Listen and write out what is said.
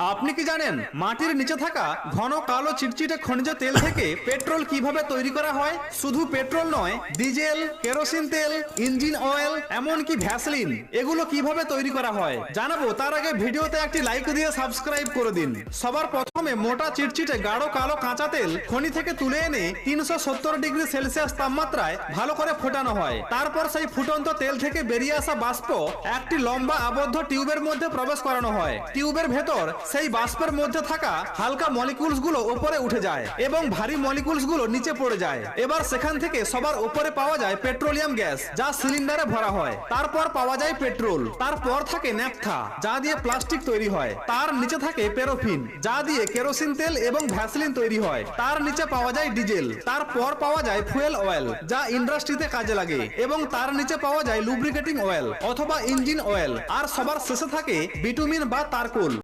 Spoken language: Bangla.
আপনি কি জানেন মাটির নিচে থাকা ঘন কালো চিটচিটে খনিজ তেল থেকে পেট্রোল কিভাবে তৈরি করা হয়? শুধু পেট্রোল নয়, ডিজেল, কেরোসিন তেল, ইঞ্জিন অয়েল, এমনকি ভ্যাসলিন, এগুলো কিভাবে তৈরি করা হয় জানাবো। তার আগে ভিডিওতে একটি লাইক দিয়ে সাবস্ক্রাইব করে দিন। সবার প্রথমে মোটা চিটচিটে গাঢ় কালো কাঁচা তেল খনি থেকে তুলে এনে 370 ডিগ্রি সেলসিয়াস তাপমাত্রায় ভালো করে ফোটানো হয়। তারপর সেই ফুটন্ত তেল থেকে বেরিয়ে আসা বাষ্প একটি লম্বা আবদ্ধ টিউবের মধ্যে প্রবেশ করানো হয়। টিউবের ভেতর সেই বাষ্পের মধ্যে থাকা হালকা মলিকুলস গুলো উপরে উঠে যায় এবং ভারী মলিকুলস গুলো নিচে পড়ে যায়। এবার সেখান থেকে সবার উপরে পাওয়া যায় পেট্রোলিয়াম গ্যাস, যা সিলিন্ডারে ভরা হয়। তারপর পাওয়া যায় পেট্রোল। তারপর থাকে ন্যাপথা, যা দিয়ে প্লাস্টিক তৈরি হয়। তার নিচে থাকে প্যারাফিন, যা দিয়ে কেরোসিন তেল এবং ভ্যাসলিন তৈরি হয়। তার নিচে পাওয়া যায় ডিজেল। তারপর পাওয়া যায় ফুয়েল অয়েল, যা ইন্ডাস্ট্রিতে কাজে লাগে। এবং তার নিচে পাওয়া যায় লুব্রিকেটিং অয়েল অথবা ইঞ্জিন অয়েল। আর সবার শেষে থাকে বিটুমিন বা তারকোল।